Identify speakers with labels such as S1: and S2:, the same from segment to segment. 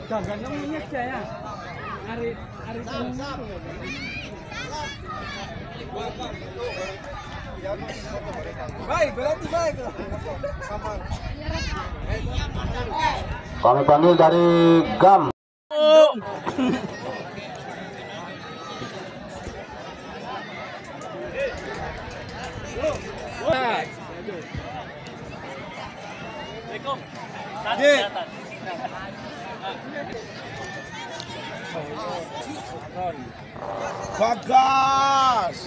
S1: Gagangnya minyak saya. Hari baik, berarti baik.
S2: Kami panggil dari GAM.
S3: Bagas.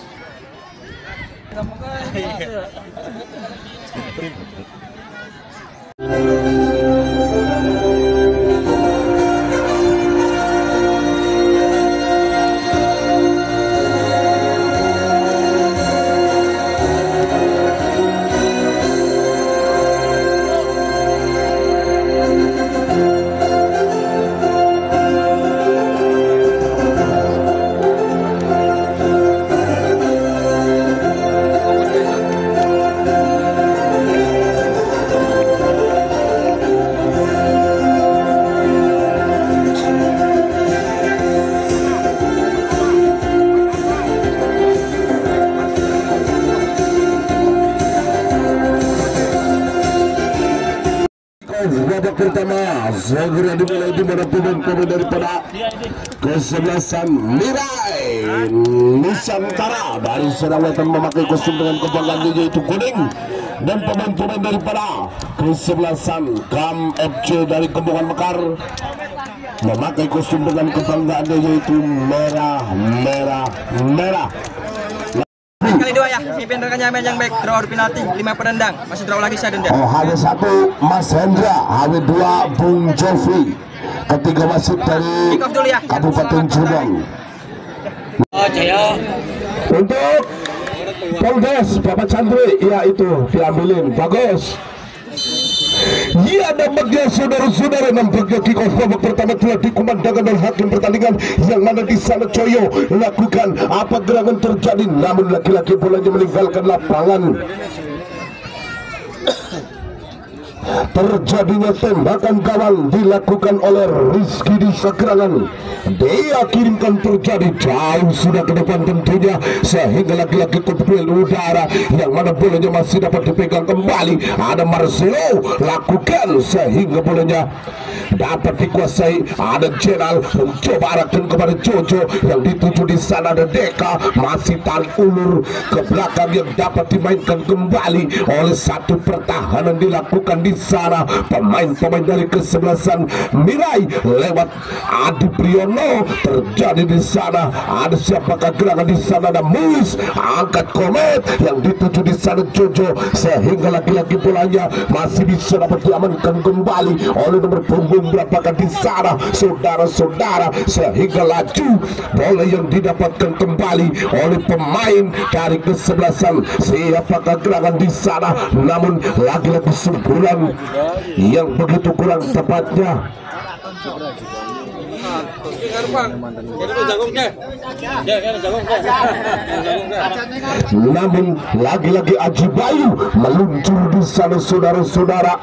S3: Babak pertama segera dimulai di mana pemain daripada kesebelasan Mirai Nusantara dari Serang Wetan memakai kostum dengan kebanggaan yaitu kuning, dan pemain-pemain daripada kesebelasan GAM FC dari Kembongan Mekar memakai kostum dengan kebanggaan yaitu merah.
S1: Kali dua ya, pimpin rekannya main yang baik, draw penalti, 5 penendang, masih draw lagi saya denda.
S2: HW1 Mas Hendra, HW2 Bung Jovi, ketiga wasit dari Kabupaten Jombang. Untuk Polres Bapak Chandri, yaitu diambilin, bagus. Ya, nampaknya saudara-saudara, nampaknya kick off babak pertama telah dikumandangkan oleh hakim pertandingan, yang mana di sana Coyo lakukan apa gerangan terjadi, namun laki-laki bolanya meninggalkan lapangan. Terjadinya tembakan gawang dilakukan oleh Rizky di segerangan. Dia kirimkan terjadi jauh sudah ke depan tentunya, sehingga lagi-lagi kontrol udara, yang mana bolanya masih dapat dipegang kembali. Ada Marcelo lakukan sehingga bolanya dapat dikuasai. Ada Jenal mencoba arahkan kepada Jojo yang dituju di sana. Ada Deka masih tarik ulur ke belakang yang dapat dimainkan kembali oleh satu pertahanan dilakukan di sana. Pemain-pemain dari kesebelasan Mirai lewat Adi Priyono terjadi di sana. Ada siapakah gerangan di sana? Ada Mus angkat Komet yang dituju di sana Jojo, sehingga lagi-lagi bolanya masih bisa dapat diamankan kembali oleh nomor punggung berapakah di sana saudara-saudara, sehingga laju bola yang didapatkan kembali oleh pemain dari kesebelasan siapakah gerangan di sana, namun lagi-lagi semburan yang begitu kurang tepatnya. Namun lagi-lagi Aji Bayu meluncur di sana saudara-saudara,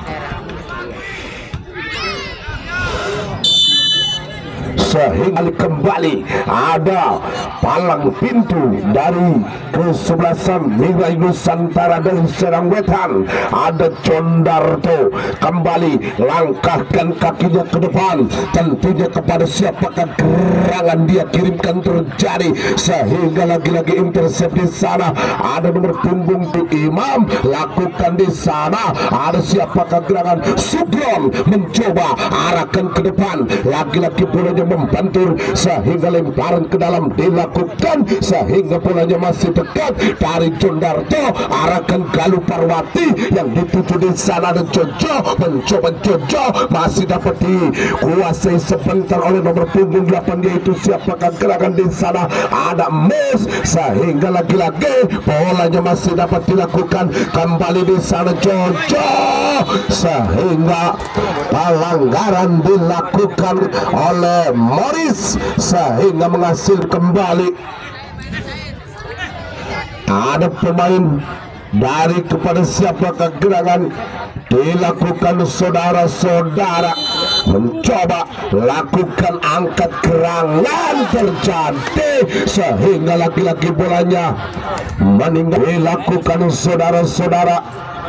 S2: sehingga kembali ada palang pintu dari kesebelasan Mirai Nusantara dari Serang Wetan. Ada Condarto kembali langkahkan kakinya ke depan, tentunya kepada siapakah gerangan dia kirimkan terjadi, sehingga lagi-lagi intercept di sana. Ada nomor punggung di Imam lakukan di sana. Ada siapakah gerangan Sugron mencoba arahkan ke depan, lagi-lagi bolanya membantur sehingga lemparan ke dalam dilakukan, sehingga bolanya masih dekat dari Jondarto arahkan Galuh Parwati yang dituju di sana. Dan Jojo mencoba, Jojo masih dapat dikuasai sebentar oleh nomor punggung 8 yaitu siapakah gerangan di sana. Ada Mes, sehingga lagi-lagi bolanya masih dapat dilakukan kembali di sana Jojo, sehingga pelanggaran dilakukan oleh Morris sehingga menghasilkan kembali. Ada pemain dari kepada siapakah gerangan dilakukan saudara-saudara. mencoba lakukan angkat gerangan terjadi sehingga lagi-lagi bolanya meninggal dilakukan saudara-saudara,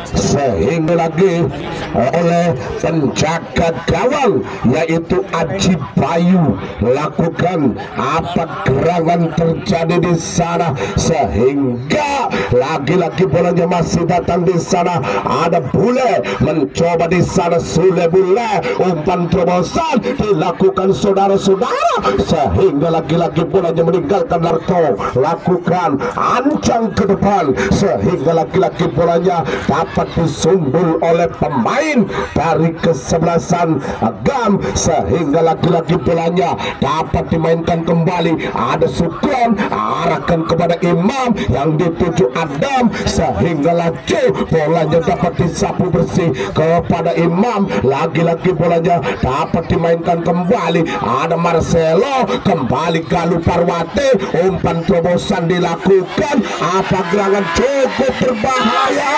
S2: sehingga lagi oleh penjaga gawang yaitu Aji Bayu lakukan apa gerangan terjadi di sana, sehingga lagi-lagi bolanya masih datang di sana. Ada bule mencoba di sana, Sule bule umpan terobosan dilakukan saudara-saudara, sehingga lagi-lagi bolanya meninggalkan Larto, lakukan ancang ke depan sehingga lagi-lagi bolanya dapat disumbul oleh pemain dari kesebelasan Agam, sehingga lagi-lagi bolanya dapat dimainkan kembali. Ada Sukron arahkan kepada Imam yang dituju Adam, sehingga laju bolanya dapat disapu bersih kepada Imam. Lagi-lagi bolanya dapat dimainkan kembali. Ada Marcelo kembali Galuh Parwati, umpan terobosan dilakukan. Apa gerangan cukup berbahaya.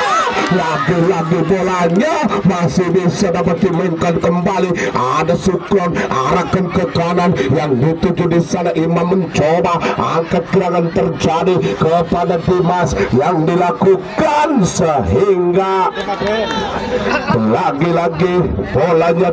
S2: Lagi-lagi bolanya masih bisa dapat dimainkan kembali. Ada Sukron arahkan ke kanan yang dituju di sana. Imam mencoba angkat gerangan terjadi kepada Dimas yang dilakukan, sehingga lagi-lagi bolanya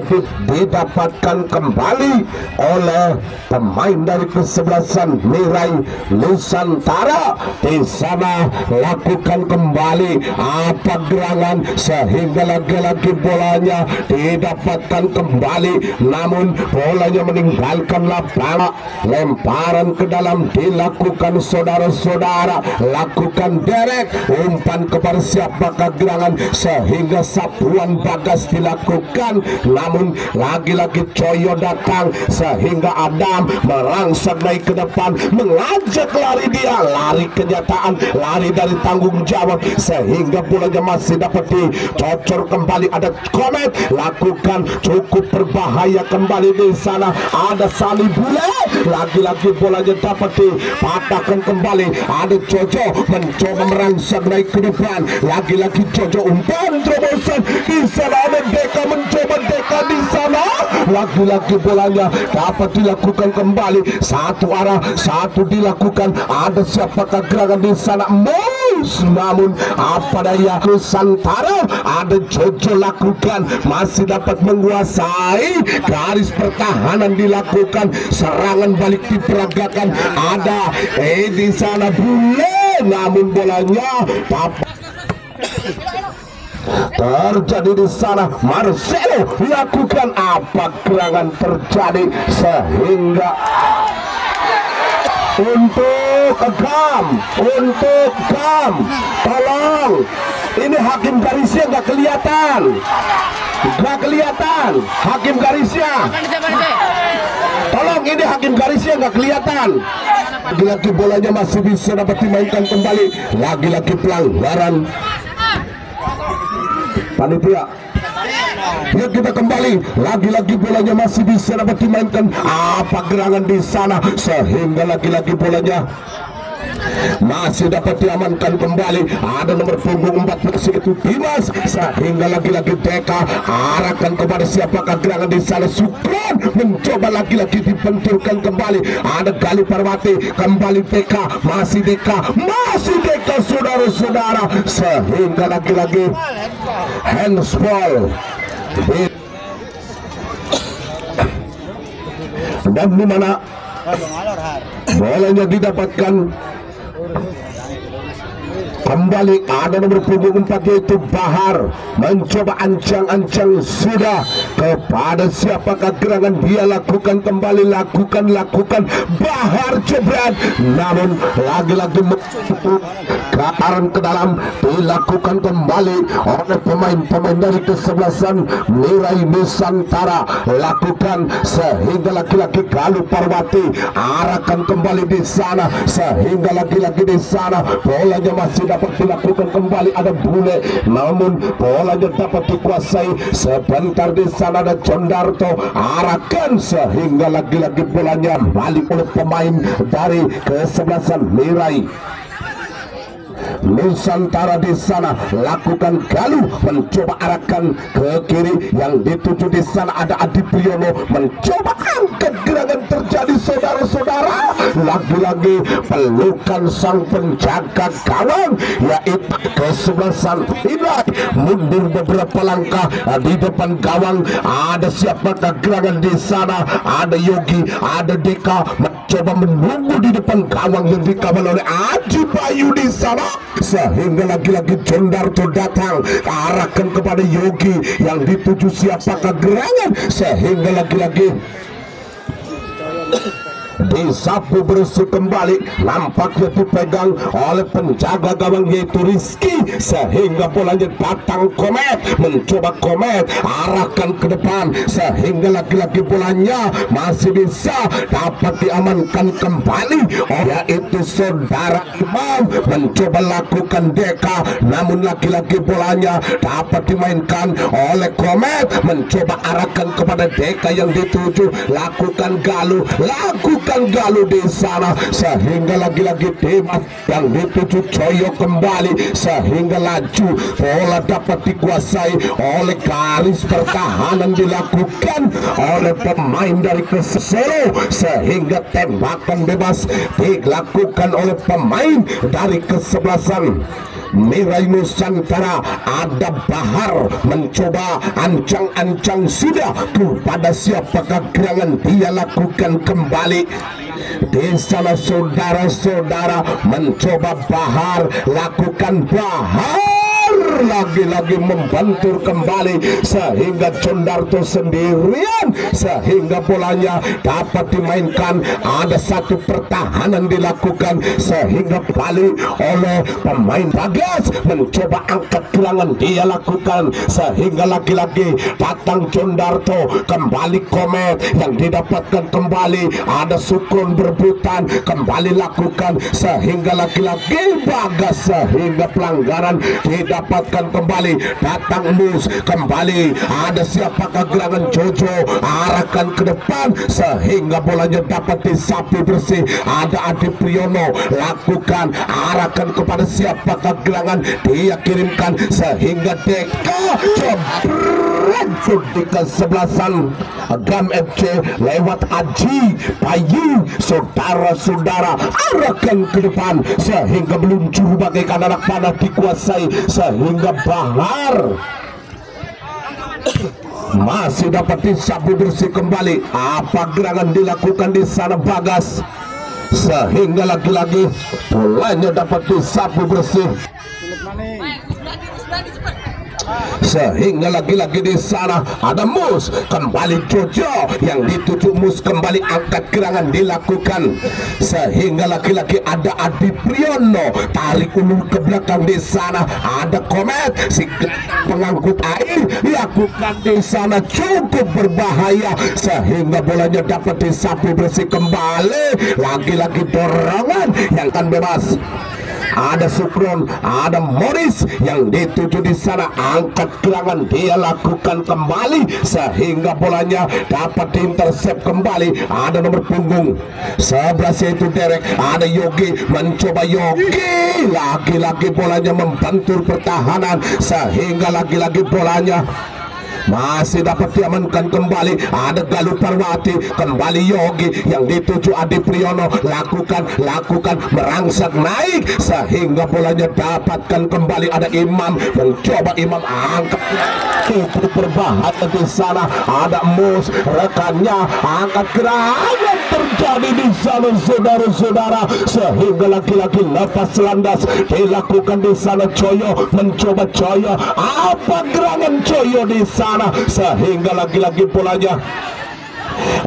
S2: didapatkan kembali oleh pemain dari kesebelasan Mirai Nusantara. Di sana lakukan kembali apa gerangan sehingga lagi-lagi bolanya didapatkan kembali, namun bolanya meninggalkan lapangan. Lemparan ke dalam dilakukan saudara-saudara, lakukan derek umpan kepada siapakah gerangan sehingga sapuan Bagas dilakukan, namun lagi-lagi Coyo datang sehingga Adam merangsek naik ke depan mengajak lari, dia lari kenyataan, lari dari tanggung jawab, sehingga bolanya masih dapat dicocor kembali. Ada Komet lakukan cukup berbahaya kembali di sana. Ada Sali Bule, lagi-lagi bolanya dapat dipatahkan kembali. Ada Jojo mencoba merangsek naik ke depan, lagi-lagi Jojo umpan terobosan di sana. Ada Deka mencoba Deka di sana, lagi-lagi bolanya dapat dilakukan kembali. Satu arah, satu dilakukan. Ada siapakah gerangan di sana? Namun apa daya Nusantara, ada Jojo lakukan, masih dapat menguasai garis pertahanan, dilakukan serangan balik diperagakan. Ada di sana Bule, namun bolanya dapat terjadi di sana. Marcelo lakukan apa gerangan terjadi sehingga untuk Gam, tolong, ini hakim garisnya nggak kelihatan, hakim garisnya, tolong, ini hakim garisnya nggak kelihatan. Lagi-lagi bolanya masih bisa dapat dimainkan kembali. Lagi-lagi pelanggaran panitia. Ya, kita kembali, lagi-lagi bolanya masih bisa dapat dimainkan. Apa gerangan di sana sehingga lagi-lagi bolanya masih dapat diamankan kembali. Ada nomor punggung 14 itu Dimas, sehingga lagi-lagi Deka arahkan kepada siapakah gerangan di sana. Sukron mencoba lagi-lagi dibenturkan kembali. Ada Galuh Parwati kembali Deka, masih Deka saudara-saudara, sehingga lagi-lagi handsball dan di mana bolanya didapatkan kembali. Ada nomor punggung 4 yaitu Bahar mencoba ancang-ancang sudah kepada siapakah gerangan, dia lakukan kembali, lakukan Bahar jebret, namun lagi-lagi gataran ke dalam dilakukan kembali oleh pemain-pemain dari kesebelasan Mirai Nusantara, lakukan sehingga lagi-lagi Galuh Parwati arahkan kembali di sana, sehingga lagi-lagi di sana bolanya masih dapat dilakukan kembali. Ada Bule, namun bolanya dapat dikuasai. Sebentar di sana ada Condarto arahkan, sehingga lagi-lagi bolanya balik oleh pemain dari kesebelasan Mirai Nusantara di sana lakukan galu, mencoba arahkan ke kiri, yang dituju di sana ada Adi Priyono, mencoba angkat gerangan, terjadi saudara-saudara, lagi-lagi pelukan sang penjaga gawang yaitu kesebelasan Hidayat, mundur beberapa langkah di depan gawang. Ada siapakah gerangan di sana? Ada Yogi, ada Deka, mencoba menunggu di depan gawang yang dikawal oleh Aji Bayu di sana, sehingga lagi-lagi Jondarto datang arahkan kepada Yogi, yang dituju siapakah gerangan, sehingga lagi-lagi disapu bersih kembali, nampaknya dipegang oleh penjaga gawang yaitu Rizky, sehingga bolanya datang Komet, mencoba Komet arahkan ke depan, sehingga lagi-lagi bolanya masih bisa dapat diamankan kembali yaitu saudara Imam, mencoba lakukan Deka, namun lagi-lagi bolanya dapat dimainkan oleh Komet, mencoba arahkan kepada Deka yang dituju, lakukan galu galu di sana, sehingga lagi-lagi Dimas yang dituju Coyo kembali, sehingga laju bola dapat dikuasai oleh garis pertahanan dilakukan oleh pemain dari Persero, sehingga tembakan bebas dilakukan oleh pemain dari kesebelasan Mirai Nusantara. Ada Bahar mencoba ancang-ancang sudah kepada siapakah gerangan, dia lakukan kembali di sana saudara-saudara, mencoba Bahar, lakukan Bahar, lagi-lagi membantur kembali, sehingga Jondarto sendirian, sehingga bolanya dapat dimainkan. Ada satu pertahanan dilakukan, sehingga balik oleh pemain Bagas, mencoba angkat gerangan, dia lakukan, sehingga lagi-lagi datang Jondarto, kembali Komet yang didapatkan kembali, ada Sukron berebutan, kembali lakukan, sehingga lagi-lagi Bagas, sehingga pelanggaran didapatkan kembali, datang Mus kembali, ada siapakah gerangan, Jojo arahkan ke depan, sehingga bolanya dapat disapu bersih, ada Adi Priyono, lakukan arahkan kepada siapakah gerangan, dia kirimkan, sehingga Deka jebret di kesebelasan Agam FC lewat Aji Bayu, saudara-saudara arahkan ke depan, sehingga meluncur bagaikan anak panah dikuasai, sehingga Bahar masih dapat disapu bersih kembali. Apa gerangan dilakukan di sana Bagas, sehingga lagi-lagi bolanya dapat disapu bersih, sehingga lagi-lagi di sana ada Mus, kembali Jojo yang dituju Mus, kembali angkat gerangan dilakukan, sehingga lagi-lagi ada Adi Priyono, tarik ulur ke belakang di sana, ada Komet si pengangkut air, lakukan di sana cukup berbahaya, sehingga bolanya dapat disapu bersih kembali, lagi-lagi dorongan yang akan bebas. Ada Sukron, ada Morris yang dituju di sana, angkat gerangan, dia lakukan kembali, sehingga bolanya dapat diintersep kembali. Ada nomor punggung 11 yaitu Derek, ada Yogi, mencoba Yogi, lagi-lagi bolanya membantu pertahanan, sehingga lagi-lagi bolanya masih dapat diamankan kembali. Ada Galuh Parwati, kembali Yogi yang dituju Adi Priyono, lakukan merangsek naik, sehingga bolanya dapatkan kembali. Ada Imam, mencoba Imam angkat, cukup berbahaya di sana. Ada Mus, rekannya angkat gerangan, terjadi di sana saudara-saudara, sehingga laki-laki lepas landas dilakukan di sana. Coyo mencoba Coyo, apa gerangan Coyo di sana, sehingga lagi-lagi bolanya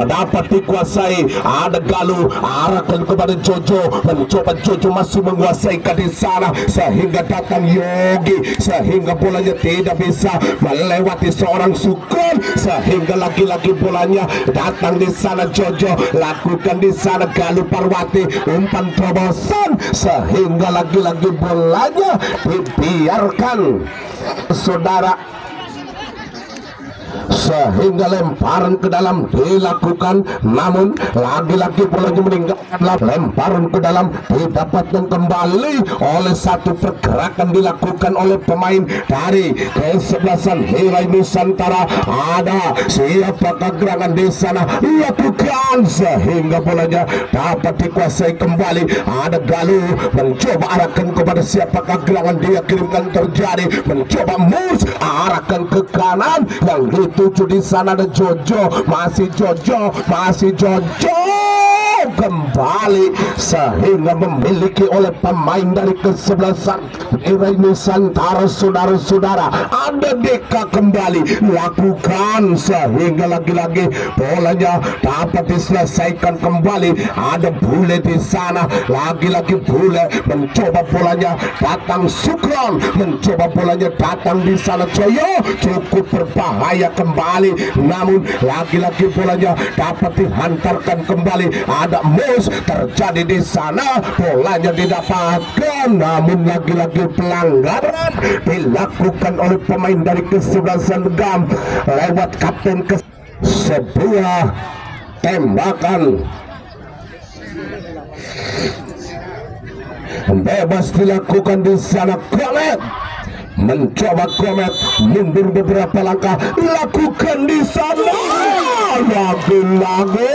S2: dapat dikuasai. Ada Galuh arahkan kepada Jojo, mencoba Jojo masih menguasai di sana, sehingga datang Yogi, sehingga bolanya tidak bisa melewati seorang Sukron, sehingga lagi-lagi bolanya datang di sana. Jojo lakukan di sana, Galuh Parwati umpan terobosan, sehingga lagi-lagi bolanya dibiarkan saudara. sehingga lemparan ke dalam dilakukan, namun lagi-lagi bolanya meninggal. Lemparan ke dalam didapatkan kembali oleh satu pergerakan dilakukan oleh pemain dari kesebelasan Mirai Nusantara. Ada siapakah gerangan di sana lakukan sehingga bolanya dapat dikuasai kembali. Ada Galuh mencoba arahkan kepada siapakah gerangan dia kirimkan terjadi, mencoba mus arahkan ke kanan yang dituju di sana. Ada Jojo, masih Jojo kembali sehingga memiliki oleh pemain dari kesebelasan Mirai Nusantara. Saudara-saudara, ada Deka kembali lakukan sehingga lagi-lagi bolanya dapat diselesaikan kembali. Ada Bule di sana, lagi-lagi Bule mencoba bolanya datang. Sukron mencoba bolanya datang di sana. Joyo cukup berbahaya kembali, namun lagi-lagi bolanya dapat dihantarkan kembali. Ada Mus terjadi di sana, bolanya didapatkan, namun lagi-lagi pelanggaran dilakukan oleh pemain dari kesebelasan Gam lewat kapten ke sebuah tembakan bebas dilakukan di sana. Komet mencoba mundur beberapa langkah, lakukan di sana. Lagi-lagi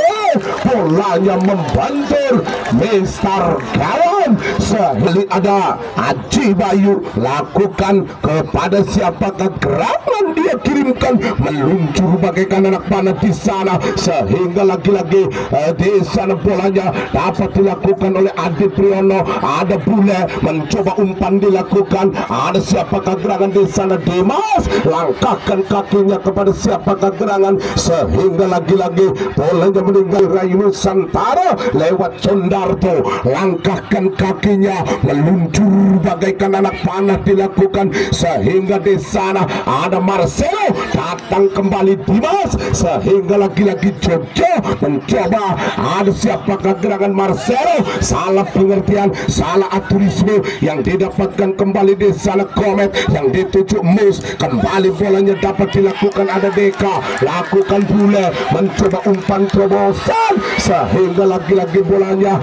S2: bolanya membantur Mister Kawan. Sehingga ada Aji Bayu lakukan kepada siapakah gerangan dia kirimkan, meluncur bagaikan anak panah di sana, sehingga lagi-lagi di sana bolanya dapat dilakukan oleh Adi Priyono. Ada Bule mencoba umpan dilakukan, ada siapakah gerangan di sana. Dimas langkahkan kakinya kepada siapakah gerangan, sehingga lagi-lagi bolanya meninggal Rayu Nusantara lewat Condarto. Langkahkan kakinya, meluncur bagaikan anak panah dilakukan, sehingga di sana ada Marcelo datang kembali. Dimas sehingga lagi-lagi Jojo mencoba, ada siapakah gerangan. Marcelo salah pengertian, salah aturisme yang didapatkan kembali di sana. Komet yang dituju Mus, kembali bolanya dapat dilakukan. Ada Deka lakukan. Bule mencoba umpan terobosan, sehingga lagi-lagi bolanya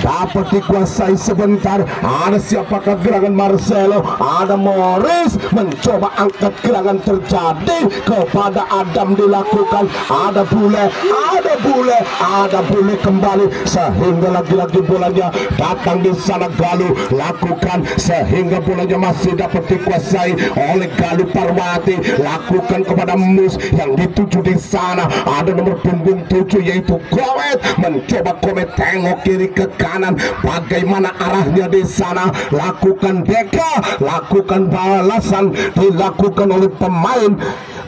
S2: dapat dikuasai sebentar. Ada siapakah gerangan. Marcelo, ada Morris mencoba angkat gerangan terjadi kepada Adam dilakukan. Ada Bule kembali, sehingga lagi-lagi bolanya datang di sana. Galuh lakukan, sehingga bolanya masih dapat dikuasai oleh Galuh Parwati. Lakukan kepada Mus yang dituju di sana. Ada nomor punggung 7 yaitu Komet, mencoba Komet tengok kiri ke kanan, bagaimana arahnya di sana. Lakukan Deka, lakukan balasan dilakukan oleh pemain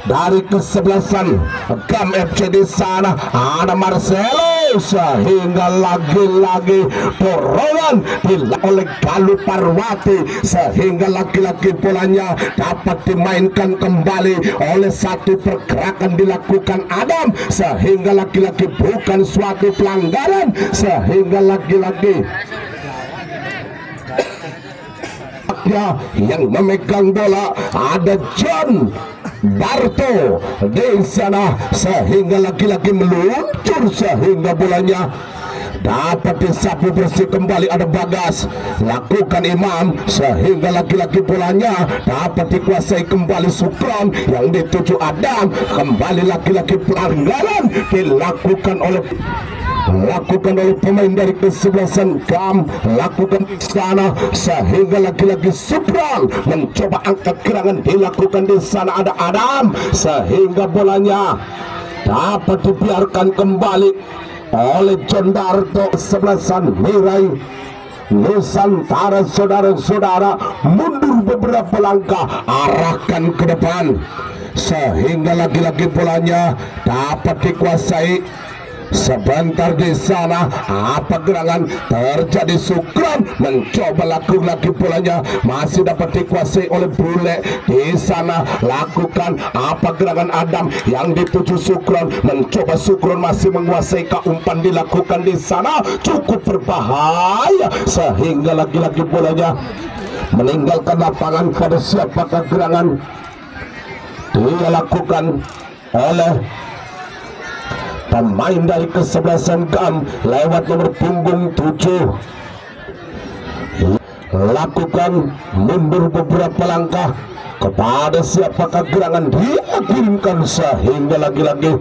S2: dari kesebelasan Gam FC di sana. Ada Marcelo, sehingga lagi-lagi dorongan dilakukan oleh Galuh Parwati, sehingga lagi-lagi bolanya dapat dimainkan kembali oleh satu pergerakan dilakukan Adam, sehingga lagi-lagi bukan suatu pelanggaran, sehingga lagi-lagi yang memegang bola ada John Darto di sana, sehingga lagi-lagi meluncur, sehingga bolanya dapat disapu bersih kembali. Ada Bagas lakukan Imam, sehingga lagi-lagi bolanya dapat dikuasai kembali. Sukron yang dituju Adam, kembali lagi-lagi pelanggaran dilakukan oleh pemain dari kesebelasan Gam. Lakukan di sana, sehingga lagi-lagi Supran mencoba angkat gerangan dilakukan di sana. Ada Adam, sehingga bolanya dapat dibiarkan kembali oleh Condarto. Kesebelasan Mirai Nusantara, saudara-saudara, mundur beberapa langkah, arahkan ke depan, sehingga lagi-lagi bolanya dapat dikuasai. Sebentar di sana, apa gerangan terjadi. Sukron mencoba lagi bolanya, masih dapat dikuasai oleh Bule di sana. Lakukan apa gerangan Adam yang dituju Sukron, mencoba. Sukron masih menguasai, umpan dilakukan di sana, cukup berbahaya, sehingga lagi-lagi bolanya meninggalkan lapangan pada siapakah gerangan. dilakukan oleh pemain dari kesebelasan GAM lewat nomor punggung 7. Lakukan mundur beberapa langkah kepada siapakah gerangan dia kirimkan, sehingga lagi-lagi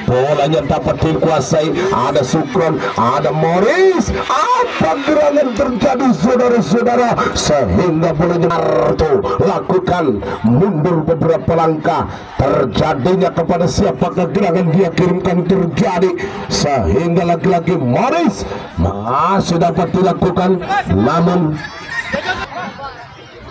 S2: bolanya dapat dikuasai. Ada Sukron, ada Morris. Apa gerangan terjadi saudara-saudara, sehingga bolanya Arto lakukan mundur beberapa langkah. Terjadinya kepada siapakah gerangan dia kirimkan terjadi, sehingga lagi-lagi Morris masih dapat dilakukan, namun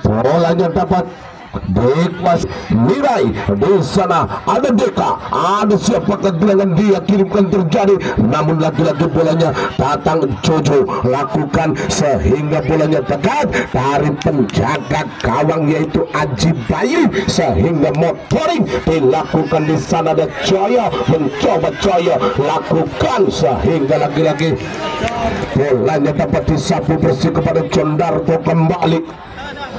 S2: bolanya dapat dikuasai Mirai. Di sana ada Deka, ada siapakah gerangan dia kirimkan terjadi, namun lagi-lagi bolanya datang Jojo lakukan, sehingga bolanya dekat dari penjaga gawang yaitu Aji Bayu, sehingga motoring dilakukan. Di sana ada Coyo, mencoba Coyo lakukan, sehingga lagi-lagi bolanya dapat disapu bersih kepada Condarto kembali,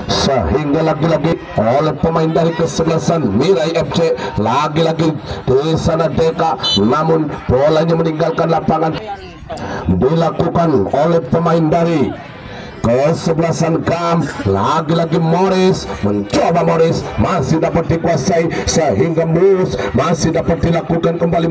S2: sehingga lagi-lagi oleh pemain dari kesebelasan Mirai FC. Lagi-lagi di sana Deka, namun bolanya meninggalkan lapangan. Dilakukan oleh pemain dari kesebelasan GAM. Lagi-lagi Morris mencoba, Morris masih dapat dikuasai, sehingga Mus masih dapat dilakukan kembali.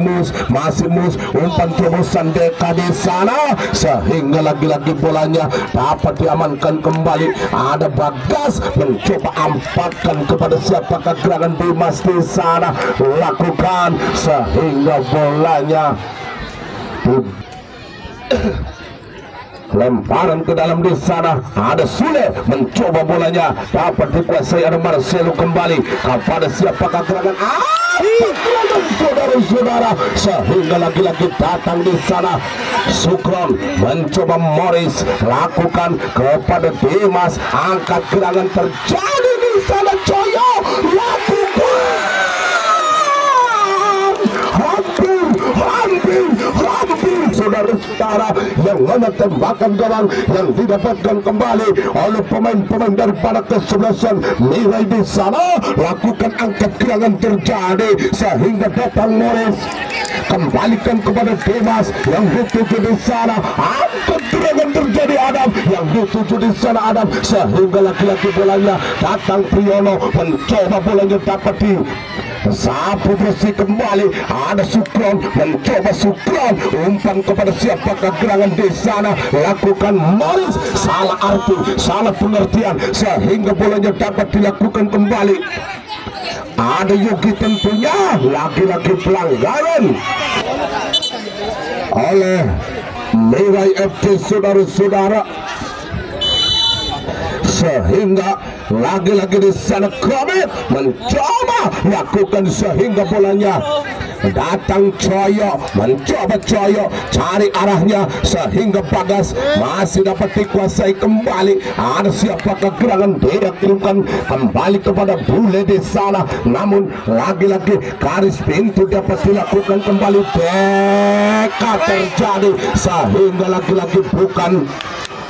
S2: Masih Mus umpan terobosan Deka di sana, sehingga lagi-lagi bolanya dapat diamankan kembali. Ada Bagas mencoba ampatkan kepada siapakah gerangan Dimas di sana lakukan, sehingga bolanya lemparan ke dalam. Di sana ada Sule mencoba, bolanya dapat dikuasai. Ada Marcelo kembali kepada siapakah gerangan saudara-saudara, sehingga lagi-lagi datang di sana Sukron mencoba. Morris lakukan kepada Dimas, angkat gerangan terjadi di sana. Coyo lakukan, hampir saudara-saudara, yang mana tembakan gawang yang didapatkan kembali oleh pemain-pemain daripada kesebelasan Mirai. Di sana lakukan angkat gerangan terjadi, sehingga datang Morris kembalikan kepada Dimas yang dituju di sana. Angkat gerangan terjadi Adam yang dituju di sana Adam, sehingga laki-laki bolanya datang Priyono mencoba, bolanya dapat di sapu bersih kembali. Ada Sukron mencoba, Sukron umpan kepada siapakah gerangan di sana lakukan. Morris salah arti, salah pengertian, sehingga bolanya dapat dilakukan kembali. Ada Yogi tentunya, lagi-lagi pelanggaran oleh Mirai FC saudara-saudara, sehingga lagi-lagi di sana Komit mencoba lakukan, sehingga bolanya datang Coyo mencoba. Coyo cari arahnya, sehingga Bagas masih dapat dikuasai kembali. Ada siapakah gerangan dia kirimkan kembali kepada Bule di sana, namun lagi-lagi garis pintu dapat dilakukan kembali. Deka terjadi, sehingga lagi-lagi bukan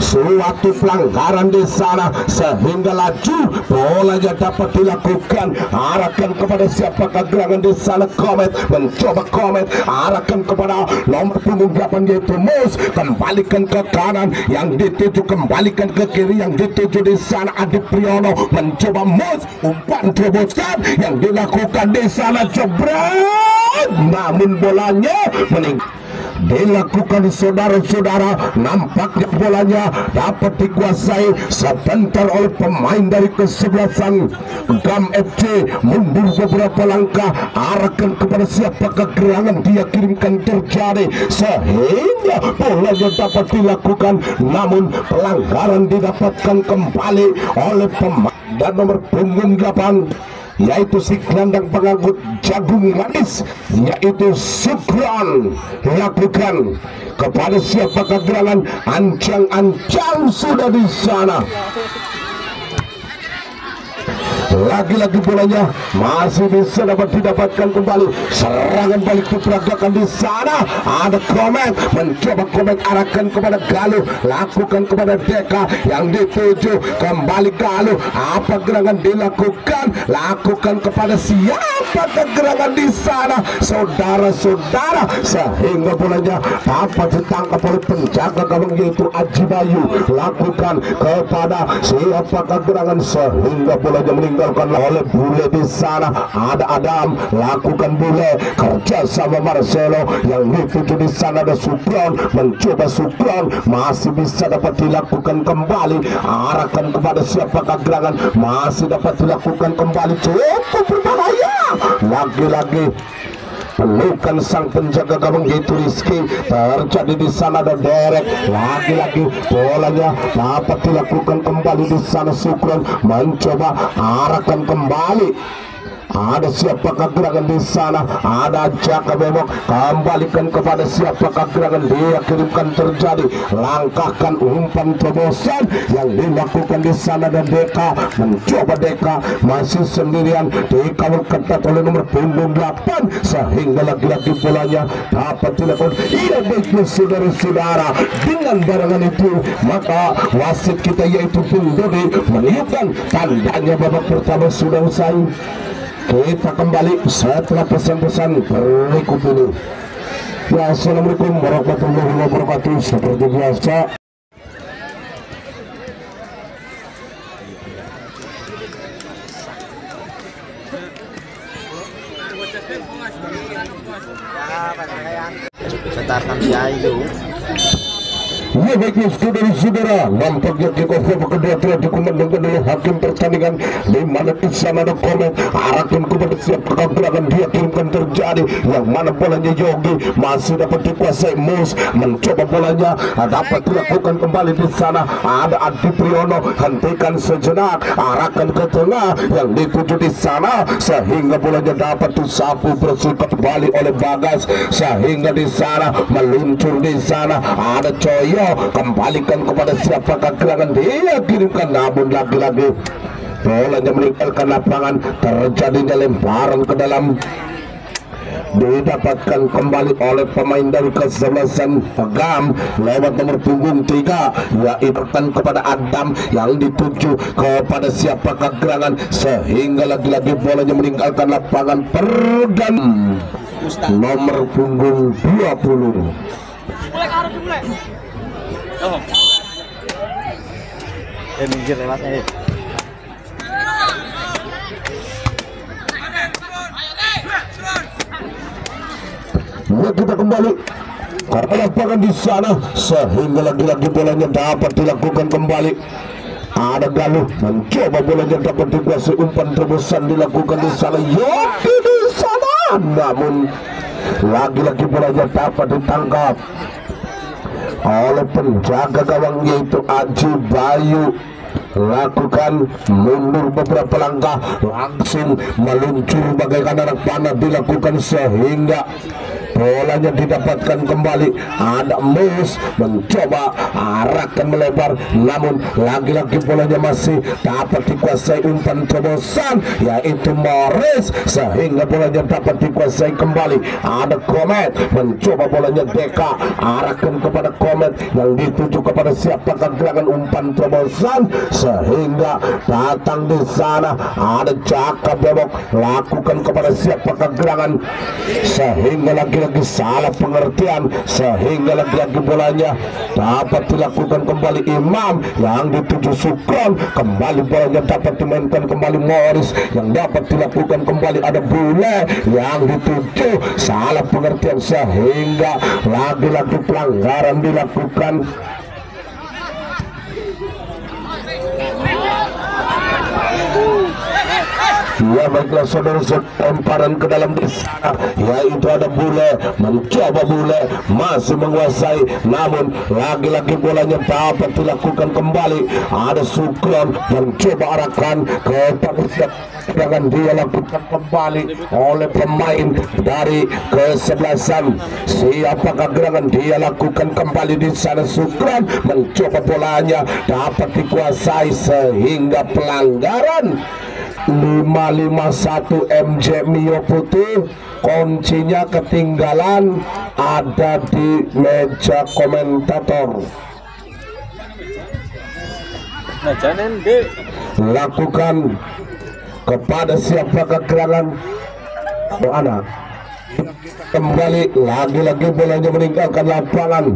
S2: suatu pelanggaran di sana, sehingga laju bolanya dapat dilakukan. Arahkan kepada siapakah gerangan di sana. Komet mencoba, Komet arahkan kepada nomor punggung 8 yaitu Mus, kembalikan ke kanan yang dituju, kembalikan ke kiri yang dituju di sana. Adi Priyono mencoba, Mus umpan terobosan yang dilakukan di sana, jebret, namun bolanya dilakukan saudara-saudara. Nampaknya bolanya dapat dikuasai sebentar oleh pemain dari kesebelasan GAM FC. Mundur beberapa langkah, arahkan kepada siapakah gerangan dia kirimkan terjadi, sehingga bolanya dapat dilakukan, namun pelanggaran didapatkan kembali oleh pemain dan nomor punggung 8 yaitu si gelandang pengangkut jagung manis yaitu Sukron. Lakukan kepada siapakah gerangan. Ancang-ancang sudah di sana, lagi-lagi bolanya masih bisa didapatkan kembali. Serangan balik diperagakan di sana. Ada Komet mencoba Komet arahkan kepada Galuh, lakukan kepada Deka yang dituju kembali Galuh. Apa gerangan dilakukan? Lakukan kepada siapa gerangan di sana, saudara-saudara, sehingga bolanya dapat ditangkap oleh penjaga gawang yaitu Aji Bayu. Lakukan kepada siapa gerangan sehingga bolanya meninggalkan oleh Bule di sana. Ada Adam, lakukan Bule kerja sama Marcelo yang dituju di sana. Ada Sukron, mencoba Sukron masih bisa dapat dilakukan kembali, arahkan kepada siapa gerangan masih dapat dilakukan kembali, cukup berbahaya. Lagi-lagi pelukan sang penjaga gawang yaitu Rizky terjadi di sana. Ada Derek, lagi-lagi bolanya dapat dilakukan kembali di sana. Sukron mencoba arahkan kembali. Ada siapakah gerangan di sana? Ada Jaka Bebok, kembalikan kepada siapakah gerangan, dia kirimkan terjadi, langkahkan umpan terobosan yang dilakukan di sana. Dan Deka mencoba, Deka masih sendirian dikawal ketat oleh nomor punggung 8 sehingga lagi-lagi bolanya dapat dilakukan. Iya, baiknya saudara-saudara, dengan barangan itu maka wasit kita yaitu Bung Dodi meniupkan tandanya babak pertama sudah usai. Kita kembali setelah pesan-pesan berikut ini. Ya, assalamualaikum warahmatullahi wabarakatuh. Seperti biasa,
S1: Setarkan si Ayu.
S2: ya baiknya saudara-saudara, nampaknya kick-off babak kedua telah dikumandangkan oleh hakim pertandingan, di mana di sana ada Komet arahkan kepada siapa gerangan, dia kirimkan terjadi, yang mana bolanya Yogi masih dapat dikuasai. Mus mencoba bolanya dapat dilakukan kembali di sana. Ada Adi Priyono, hentikan sejenak, arahkan ke tengah yang dituju di sana sehingga bolanya dapat disapu bersih kembali oleh Bagas sehingga di sana meluncur di sana. Ada Coyo, kembalikan kepada siapa gerangan, dia kirimkan, namun lagi-lagi bolanya meninggalkan lapangan, terjadinya lemparan ke dalam, didapatkan kembali oleh pemain dari kesebelasan Agam lewat nomor punggung 3, yaitu kepada Adam yang dituju kepada siapa gerangan sehingga lagi-lagi bolanya meninggalkan lapangan. Pergan nomor punggung 20.
S1: Minggir lewatnya.
S2: Ya, kita kembali karena lapangan di sana sehingga lagi-lagi bolanya dapat dilakukan kembali. Ada Galuh mencoba bolanya dapat dikuasai, umpan terobosan dilakukan di sana. Yogi di sana, namun lagi-lagi bolanya dapat ditangkap oleh penjaga gawang yaitu Aji Bayu. Lakukan mundur beberapa langkah, langsung meluncur bagaikan anak panah dilakukan sehingga bolanya didapatkan kembali. Ada Mus mencoba arahkan melebar, namun lagi-lagi bolanya masih dapat dikuasai, umpan terobosan yaitu Morris sehingga bolanya dapat dikuasai kembali. Ada Komet mencoba bolanya, Deka arahkan kepada Komet yang dituju kepada siapa gerangan, umpan terobosan sehingga datang di sana. Ada Jaka Bebok, lakukan kepada siapa gerangan sehingga lagi-lagi salah pengertian sehingga lagi-lagi bolanya dapat dilakukan kembali. Imam yang dituju Sukron, kembali bolanya dapat dimainkan kembali. Morris yang dapat dilakukan kembali. Ada Bule yang dituju, salah pengertian sehingga lagi-lagi pelanggaran dilakukan. Ya baiklah saudara-saudara, lemparan ke dalam di sana yaitu ada Bule, mencoba Bule masih menguasai, namun lagi-lagi bolanya dapat dilakukan kembali. Ada Sukron mencoba arahkan kepada jangan dia lakukan kembali oleh pemain dari kesebelasan siapakah gerangan, dia lakukan kembali di sana. Sukron mencoba bolanya dapat dikuasai sehingga pelanggaran 551 MJ Mio Putih. Kuncinya ketinggalan ada di meja komentator. Lakukan kepada siapa kekurangan anak. Kembali lagi-lagi bolanya meninggalkan lapangan.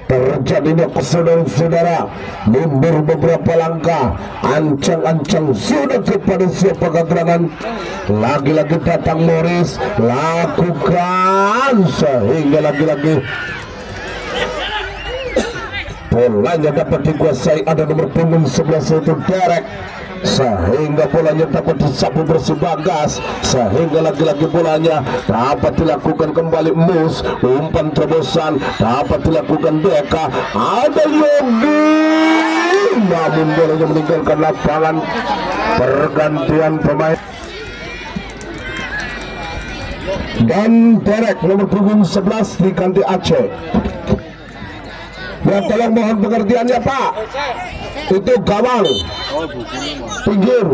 S2: Terjadinya saudara-saudara, mundur beberapa langkah, ancang-ancang sudah kepada siapa kekurangan. Lagi-lagi datang Morris, lakukan sehingga lagi-lagi bolanya dapat dikuasai, ada nomor punggung 11 itu Derek, sehingga bolanya dapat disapu bersih Bagas, sehingga lagi-lagi bolanya dapat dilakukan kembali Mus, umpan terobosan dapat dilakukan Deka, ada Yogi, namun bolanya meninggalkan lapangan. Pergantian pemain dan Derek nomor punggung 11 diganti Aceh. Ya, tolong mohon pengertiannya Pak, itu gawang pinggir.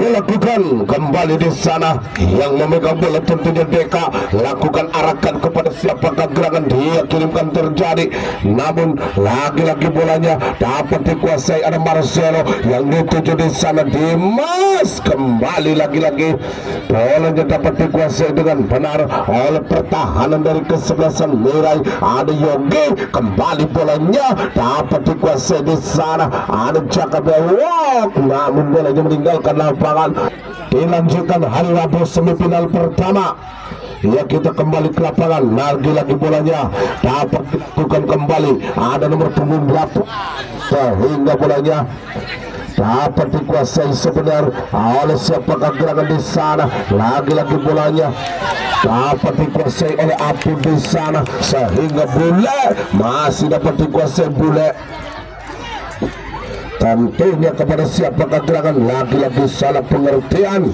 S2: Lakukan kembali di sana, yang memegang bola tentunya Deka, lakukan arahkan kepada siapakah gerangan dia kirimkan terjadi, namun lagi-lagi bolanya dapat dikuasai, ada Marcelo yang dituju di sana. Dimas kembali lagi-lagi bolanya dapat dikuasai dengan benar oleh pertahanan dari kesebelasan Mirai, ada Yogi, kembali bolanya dapat dikuasai di sana, ada Jaka Bewok, namun bolanya meninggalkan lapangan. Dilanjutkan hari Rabu semifinal pertama. Ya, kita kembali ke lapangan, lagi-lagi bolanya dapat dilakukan kembali, ada nomor punggung 8, sehingga bolanya dapat dikuasai sebenar oleh siapakah gerangan di sana. Lagi-lagi bolanya dapat dikuasai oleh Apu di sana, sehingga Bule masih dapat dikuasai Bule. Tentunya kepada siapakah gerangan, lagi-lagi salah pengertian,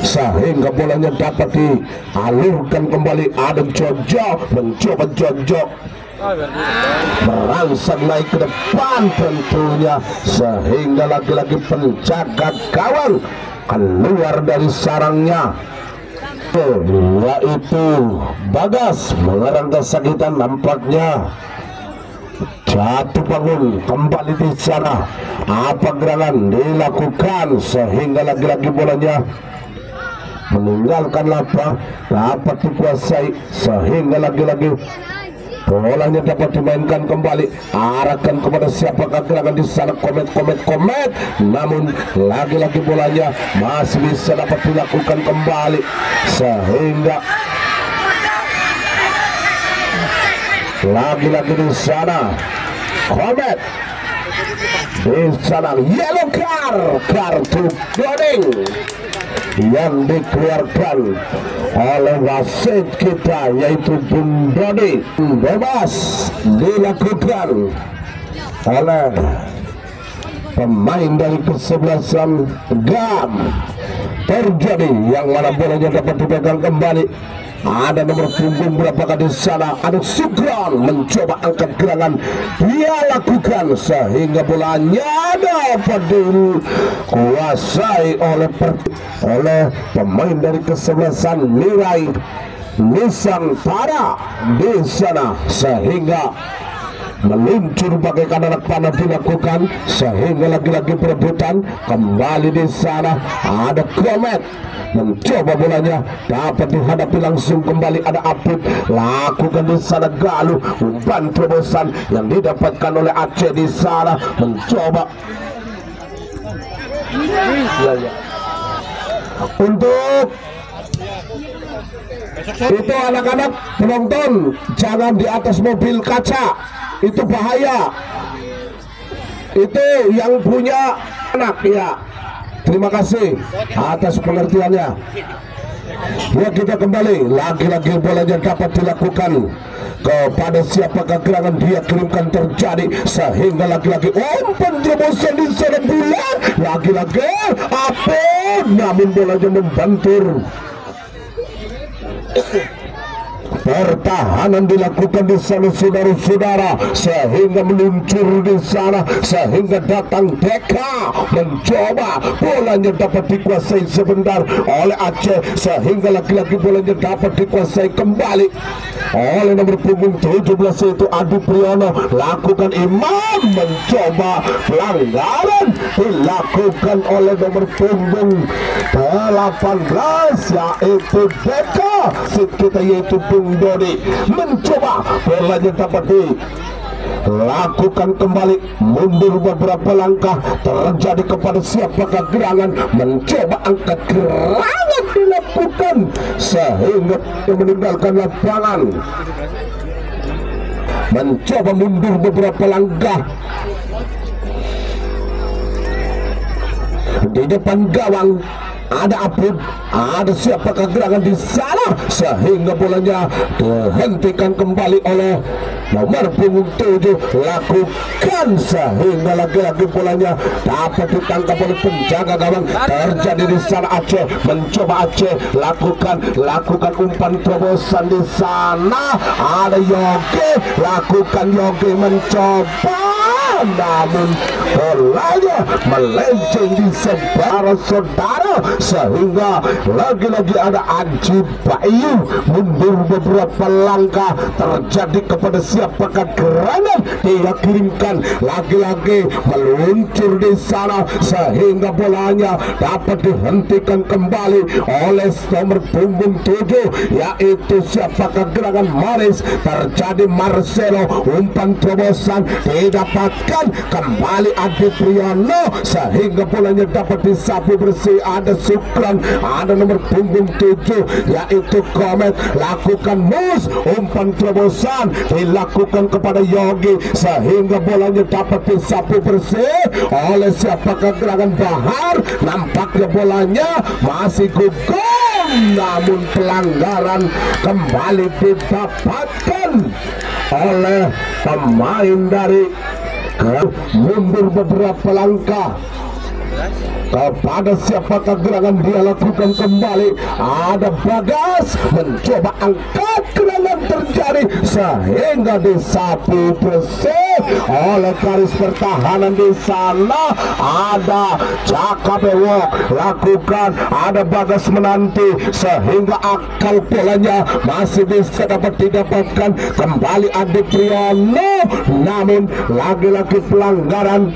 S2: sehingga bolanya dapat dialurkan kembali. Ada Jojo, mencoba Jojo merangsang naik ke depan tentunya, sehingga lagi-lagi penjaga gawang keluar dari sarangnya, yaitu Bagas mengerang kesakitan nampaknya. Jatuh bangun kembali di sana, apa gerangan dilakukan, sehingga lagi-lagi bolanya meninggalkan lapangan, dapat dikuasai, sehingga lagi-lagi bolanya dapat dimainkan kembali, arahkan kepada siapakah gerangan di sana, komet, namun lagi-lagi bolanya masih bisa dapat dilakukan kembali, sehingga lagi-lagi di sana Komet di sana, yellow card, kartu kuning yang dikeluarkan oleh wasit kita, yaitu Bung Dodi. Bebas dilakukan oleh pemain dari kesebelasan GAM. Terjadi yang mana bolanya dapat dipegang kembali, ada nomor punggung berapakah di sana, ada Sugron mencoba angkat gerangan, dia lakukan sehingga bolanya dapat dikuasai oleh pemain dari kesebelasan Mirai Nusantara di sana, sehingga meluncur bagaikan anak panah dilakukan, sehingga lagi-lagi perebutan kembali di sana, ada Komet mencoba bolanya dapat dihadapi langsung kembali, ada Apit lakukan di sana, Galuh umpan terobosan yang didapatkan oleh Aceh di sana, mencoba untuk itu. Anak-anak penonton jangan di atas mobil kaca, itu bahaya, itu yang punya anak ya. Terima kasih atas pengertiannya. Ya, kita kembali lagi-lagi bolanya dapat dilakukan kepada siapakah gerangan dia kirimkan terjadi sehingga lagi-lagi umpan terobosan di sana bola lagi-lagi apa namun bolanya membantur. Pertahanan dilakukan di sana saudara-saudara sehingga meluncur di sana sehingga datang Deka mencoba bolanya dapat dikuasai sebentar oleh Aceh sehingga lagi-lagi bolanya dapat dikuasai kembali oleh nomor punggung 17 itu Adi Priyono. Lakukan Imam mencoba pelanggaran dilakukan oleh nomor punggung 18 yaitu Deka kita yaitu Bung Dodi mencoba bolanya dapat dilakukan kembali mundur beberapa langkah terjadi kepada siapakah gerangan mencoba angkat gerangan dilakukan sehingga meninggalkan lapangan mencoba mundur beberapa langkah di depan gawang. Ada Apud, ada siapakah gerangan di sana sehingga bolanya dihentikan kembali oleh nomor punggung 7 lakukan sehingga lagi-lagi bolanya dapat ditangkap oleh penjaga gawang. Terjadi di sana Aceh mencoba Aceh lakukan umpan terobosan di sana. Ada Yogi lakukan Yogi mencoba namun bolanya melenceng di sebelah saudara sehingga lagi-lagi ada Aji Bayu mundur beberapa langkah terjadi kepada siapakah gerangan dia kirimkan lagi-lagi meluncur di sana sehingga bolanya dapat dihentikan kembali oleh nomor punggung 7 yaitu siapakah gerangan Maris. Terjadi Marcelo umpan terobosan didapatkan kembali Adi Priyono sehingga bolanya dapat disapu bersih. Ada Sukran, ada nomor punggung 7 yaitu Komet lakukan mus umpan terobosan dilakukan kepada Yogi sehingga bolanya dapat disapu bersih oleh siapakah gerangan Bahar. Nampaknya bolanya masih gugur namun pelanggaran kembali didapatkan oleh pemain dari mundur beberapa langkah kepada siapakah gerangan dia lakukan kembali. Ada Bagas mencoba angkat gerangan terjadi sehingga disapu bersih oleh garis pertahanan di sana. Ada Caka Bewok lakukan, ada Bagas menanti sehingga akal bolanya masih bisa dapat didapatkan kembali Adi Priyono namun lagi-lagi pelanggaran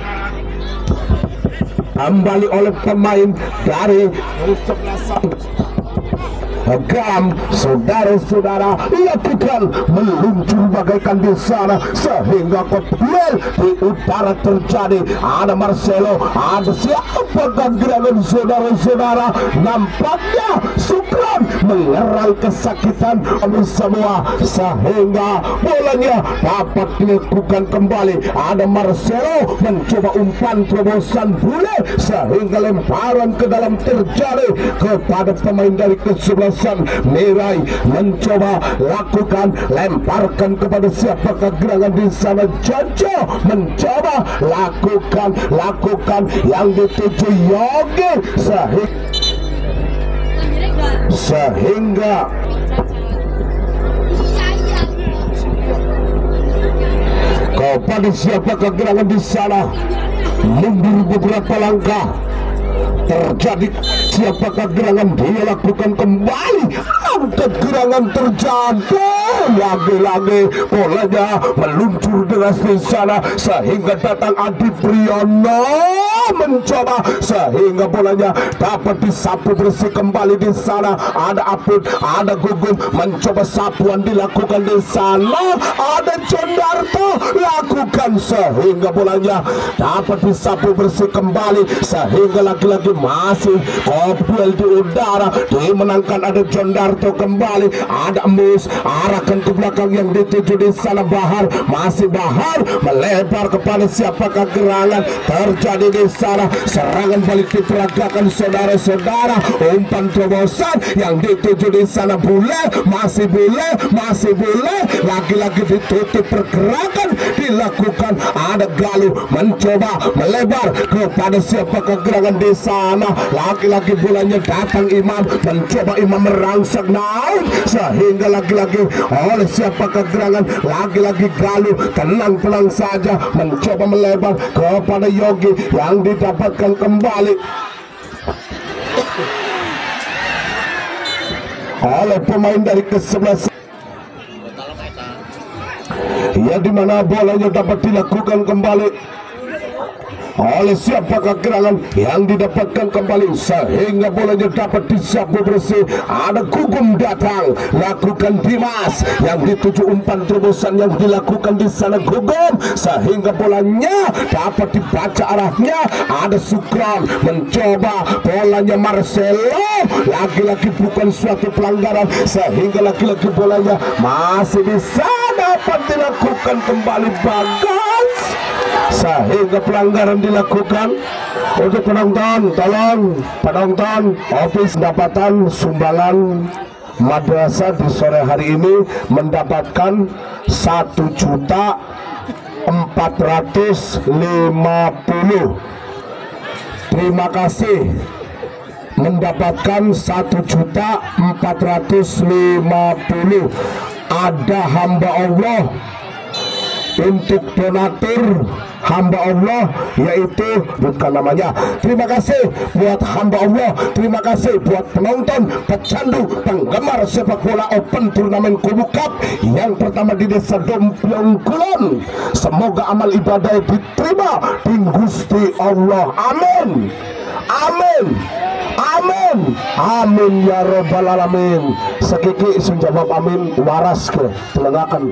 S2: kembali oleh pemain dari kesebelasan Gam. Saudara-saudara lakukan meluncur bagaikan di sana sehingga duel di utara terjadi. Ada Marcelo, ada siapa gerangan saudara-saudara. Nampaknya Sukran mengerai kesakitan semua sehingga bolanya dapat dilakukan kembali. Ada Marcelo mencoba umpan terobosan bule sehingga lemparan ke dalam terjadi kepada pemain dari kesebelasan Mirai. Mencoba lakukan lemparkan kepada siapakah gerangan di sana. Jojo mencoba lakukan yang dituju Yogi sehingga kepada siapakah gerangan di sana mundur beberapa langkah. Terjadi siapakah gerangan dia lakukan kembali angkat gerangan terjadi lagi-lagi bolanya meluncur deras di sana sehingga datang Adi Priyono mencoba sehingga bolanya dapat disapu bersih kembali di sana. Ada Apud, ada Gugum mencoba sapuan dilakukan di sana. Ada Condarto lakukan sehingga bolanya dapat disapu bersih kembali, sehingga lagi-lagi masih kopil di udara, dimenangkan. Ada John Darto kembali, ada Mus arahkan ke belakang yang dituju di sana. Bahar, masih Bahar melebar kepada siapakah gerangan terjadi di sana. Serangan balik diperagakan saudara-saudara, umpan terobosan yang dituju di sana. Bule, masih Bule, lagi-lagi ditutup pergerakan dilakukan. Ada Galuh mencoba melebar kepada siapakah gerangan di sana. Lagi-lagi bolanya datang Imam, mencoba Imam merangsek naik, sehingga lagi-lagi oleh siapakah gerangan. Lagi-lagi Galuh tenang-tenang saja mencoba melebar kepada Yogi yang didapatkan kembali oleh pemain dari ke-11, ya, dimana bolanya dapat dilakukan kembali oleh siapakah gerangan yang didapatkan kembali, sehingga bolanya dapat disapu bersih. Ada Gugum datang, lakukan Dimas yang dituju, umpan terobosan yang dilakukan di sana Gugum, sehingga bolanya dapat dibaca arahnya. Ada Sukron mencoba, bolanya Marcelo, lagi-lagi bukan suatu pelanggaran, sehingga lagi-lagi bolanya masih bisa dapat dilakukan kembali. Bagas, sehingga pelanggaran dilakukan. Untuk penonton, tolong penonton office pendapatan sumbangan madrasah di sore hari ini mendapatkan 1.450.000. Terima kasih, mendapatkan 1.450.000. Ada hamba Allah untuk donatur hamba Allah, yaitu bukan namanya. Terima kasih buat hamba Allah, terima kasih buat penonton, pecandu, penggemar sepak bola Open Turnamen Kubu Cup yang pertama di Desa Dompiong Kulon. Semoga amal ibadah diterima di Gusti Allah. Amin, amin, amin, amin ya robbal alamin. Sekiki isun jawab amin, waras ke telengakan.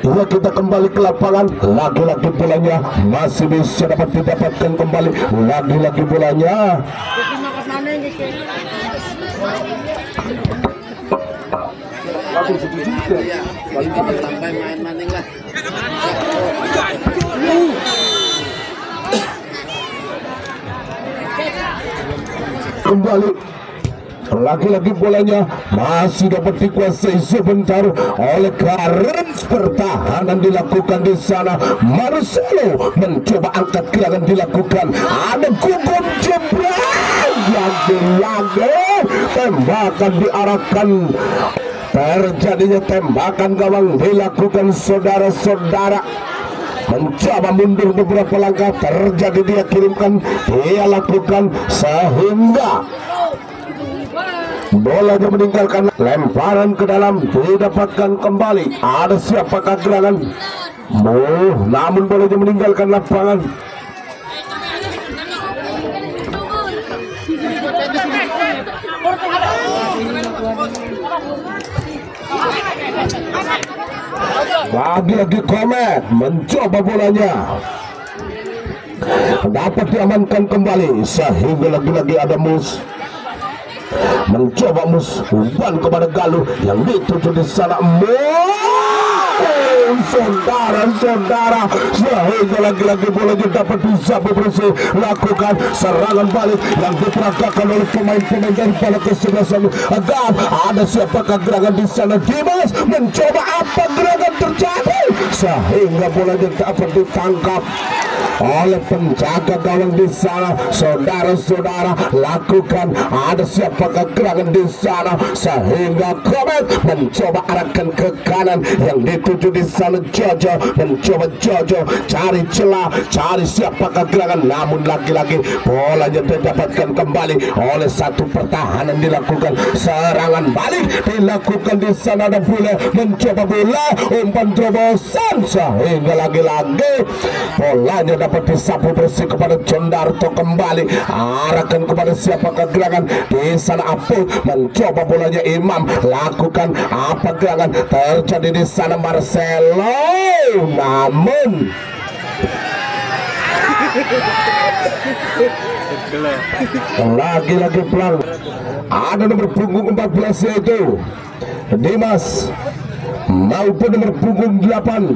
S2: Ya, kita kembali ke lapangan. Lagi-lagi bolanya masih bisa dapat didapatkan kembali. Lagi-lagi bolanya kembali. Lagi-lagi bolanya masih dapat dikuasai sebentar oleh Karens. Pertahanan dilakukan di sana. Marcelo mencoba angkat gerangan dilakukan. Ada Gugum jebret, lagi-lagi tembakan diarahkan. Terjadinya tembakan gawang dilakukan saudara-saudara. Mencoba mundur beberapa langkah, terjadi dia kirimkan, dia lakukan, sehingga bolanya meninggalkan, lemparan ke dalam didapatkan kembali. Ada siapakah gerangan? Namun bolanya meninggalkan lapangan. Lagi-lagi Komet mencoba bolanya, dapat diamankan kembali, sehingga lagi-lagi ada Mus mencoba umpan kepada Galuh yang dituju di sana. Saudara-saudara, sehingga lagi-lagi bolanya dapat disapu bersih. Lakukan serangan balik yang diperagakan oleh pemain-pemain daripada ke-11. Agam, ada siapakah gerangan di sana? Dimas mencoba, apa gerangan terjadi, sehingga bolanya dapat ditangkap oleh penjaga gawang di sana. Saudara-saudara, lakukan, ada siapakah gerangan di sana, sehingga Komet mencoba arahkan ke kanan yang dituju di sana. Jojo mencoba, Jojo cari celah, cari siapakah gerangan, namun lagi-lagi bolanya didapatkan kembali oleh satu pertahanan dilakukan. Serangan balik dilakukan di sana. Ada Bule mencoba, Bule umpan terobosan, sehingga lagi-lagi bolanya bolanya dapat disapu bersih kepada Condarto, kembali arahkan kepada siapakah gerangan di sana. Apul mencoba bolanya, Imam lakukan apa gerangan terjadi di sana, Marcelo, namun lagi-lagi pelang. Ada nomor punggung 14 yaitu Dimas, maupun nomor punggung 8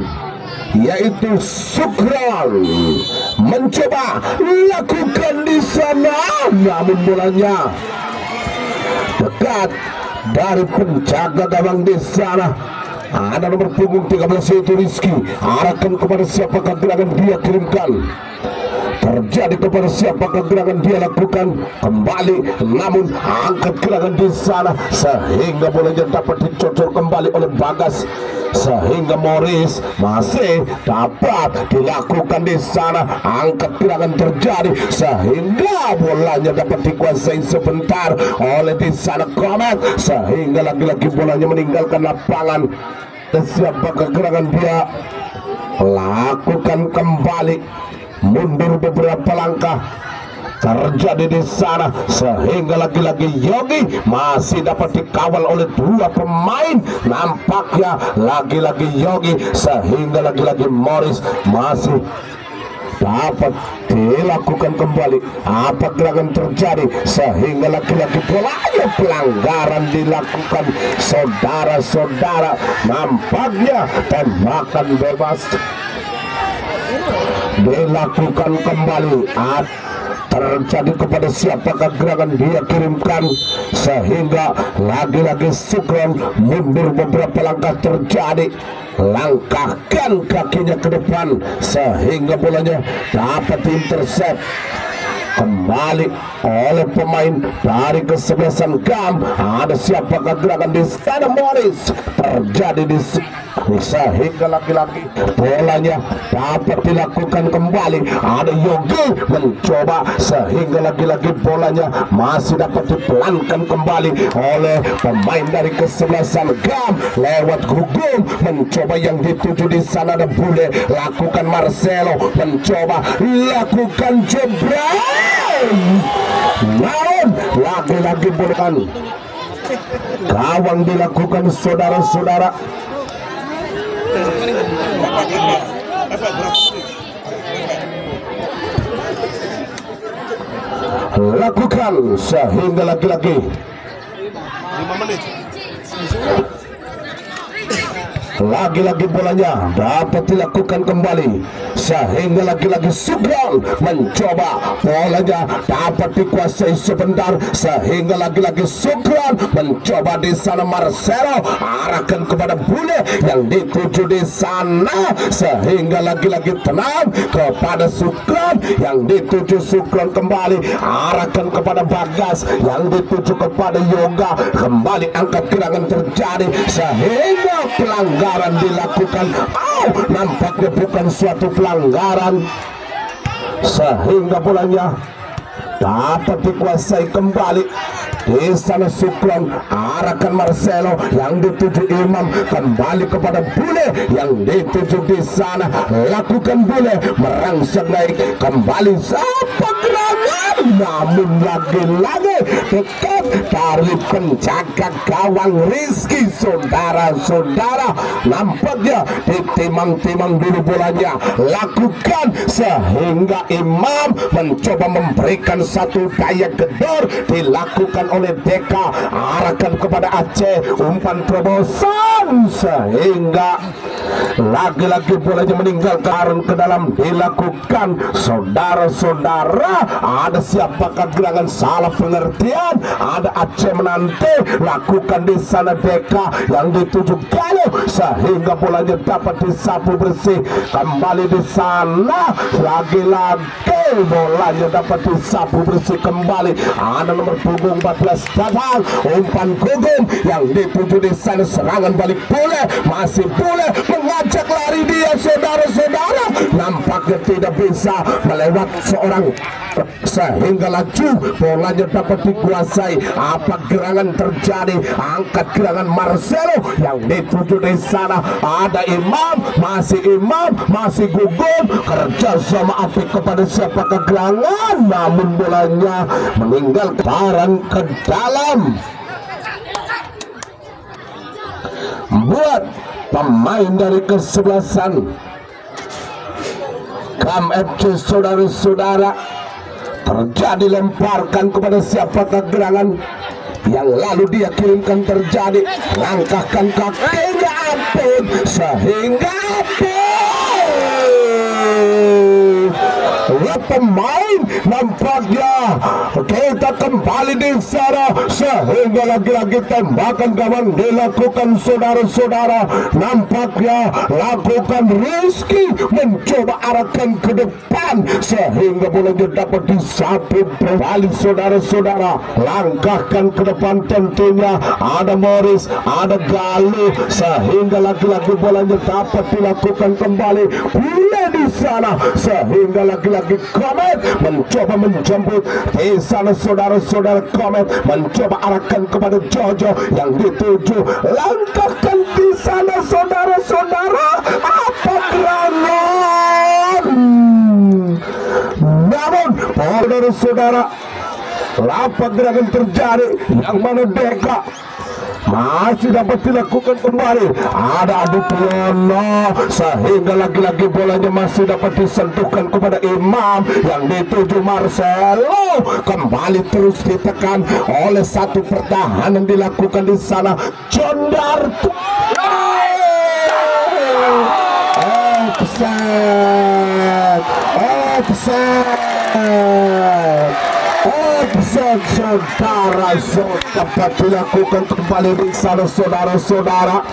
S2: yaitu Sukron, mencoba lakukan di sana, namun bolanya dekat dari penjaga gawang di sana. Ada nomor punggung 13 yaitu Rizky, arahkan kepada siapakah gerangan dia kirimkan, terjadi kepada siapakah gerangan dia lakukan, kembali namun angkat gerangan di sana sehingga bolanya dapat dicocor kembali oleh Bagas, sehingga Morris masih dapat dilakukan di sana, angkat gerangan terjadi sehingga bolanya dapat dikuasai sebentar oleh di sana Komet, sehingga lagi-lagi bolanya meninggalkan lapangan. Dan siapakah gerangan dia lakukan kembali, mundur beberapa langkah, terjadi di sana sehingga lagi-lagi Yogi masih dapat dikawal oleh dua pemain, nampaknya lagi-lagi Yogi, sehingga lagi-lagi Morris masih dapat dilakukan kembali. Apa gerangan terjadi sehingga lagi-lagi bolanya pelanggaran dilakukan, saudara-saudara, nampaknya tembakan bebas dilakukan kembali. Terjadi kepada siapakah gerangan dia kirimkan, sehingga lagi-lagi Sukron mundur beberapa langkah, terjadi langkahkan kakinya ke depan sehingga bolanya dapat intercept kembali oleh pemain dari kesebelasan GAM. Ada siapakah gerangan di sana, Morris, terjadi di sehingga lagi-lagi bolanya dapat dilakukan kembali. Ada Yogi mencoba sehingga lagi-lagi bolanya masih dapat dipelankan kembali oleh pemain dari kesebelasan GAM lewat Gugum, mencoba yang dituju di sana. Ada Bule, lakukan Marcelo, mencoba lakukan jebret, namun lagi-lagi bukan gawang dilakukan, saudara-saudara. Lakukan sehingga lagi-lagi
S3: 5 menit.
S2: lagi-lagi bolanya dapat dilakukan kembali sehingga lagi-lagi Sugron mencoba, bolanya dapat dikuasai sebentar sehingga lagi-lagi Sugron mencoba di sana. Marcelo arahkan kepada Bule yang dituju di sana sehingga lagi-lagi tenang kepada Sugron yang dituju. Sugron kembali arahkan kepada Bagas yang dituju kepada Yoga, kembali angkat gerangan terjadi sehingga pelanggaran dilakukan. Nampaknya bukan suatu pelanggaran sehingga bolanya dapat dikuasai kembali di sana. Sukron arahkan Marcelo yang dituju Imam, kembali kepada Bule yang dituju di sana, lakukan Bule merangsek naik kembali siapa gerangan, namun lagi-lagi dekat dari penjaga gawang Rizky. Saudara-saudara, nampaknya ditimang-timang dulu bolanya, lakukan sehingga Imam mencoba memberikan satu daya gedor, dilakukan oleh Deka, arahkan kepada Aceh, umpan terobosan sehingga lagi-lagi bolanya meninggalkan ke dalam, dilakukan. Saudara-saudara, ada siapakah gerangan salah pengertian, ada Aceh menanti, lakukan di sana Deka yang dituju Galuh sehingga bolanya dapat disapu bersih kembali di sana. Lagi-lagi bolanya dapat disapu bersih kembali. Ada nomor punggung 14 datang, umpan Gugum yang dituju di sana, serangan balik Bule, masih Bule mengajak lari dia saudara-saudara, nampaknya tidak bisa melewat seorang, sehingga laju bolanya dapat dikuasai. Apa gerangan terjadi? Angkat gerangan Marcelo yang dituju di sana. Ada Imam, masih gugur, kerja sama apik kepada siapa ke gerangan, namun bolanya meninggal barang ke dalam. Buat pemain dari kesebelasan KAM FC saudara-saudara, terjadi lemparkan kepada siapa ke gerangan, yang lalu dia kirimkan terjadi, langkahkan kakinya ampun, sehingga pemain nampaknya kita kembali di sana, sehingga lagi-lagi tembakan gawang dilakukan saudara-saudara. Nampaknya lakukan Rizky mencoba arahkan ke depan, sehingga bolanya dapat disapu kembali saudara-saudara. Langkahkan ke depan, tentunya ada Morris, ada Galuh, sehingga lagi-lagi bolanya dapat dilakukan kembali pula di sana, sehingga lagi-lagi Komet mencoba menjemput di sana saudara-saudara. Komet mencoba arahkan kepada Jojo yang dituju, langkahkan di sana saudara-saudara. Apa gerangan? Namun saudara-saudara, apa gerangan terjadi yang mana Deka masih dapat dilakukan kembali. Ada Adu Piono, sehingga lagi-lagi bolanya masih dapat disentuhkan kepada Imam yang dituju Marcelo. Kembali terus ditekan oleh satu pertahanan dilakukan di sana. Jondarto, offside saudara, dapat dilakukan kembali di sana saudara-saudara.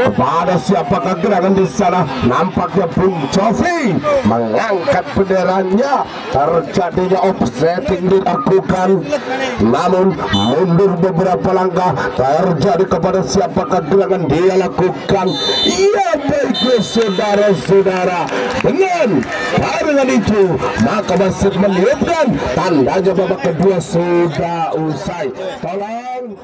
S2: Kepada siapakah gerangan di sana? Nampaknya Bung Jovi mengangkat benderanya. Terjadinya offsetting dilakukan, namun mundur beberapa langkah. Terjadi kepada siapakah gerangan dia lakukan? Iya, baiklah saudara-saudara. Dengan barengan itu maka wasit meniupkan tandanya babak kedua sudah usai. Tolong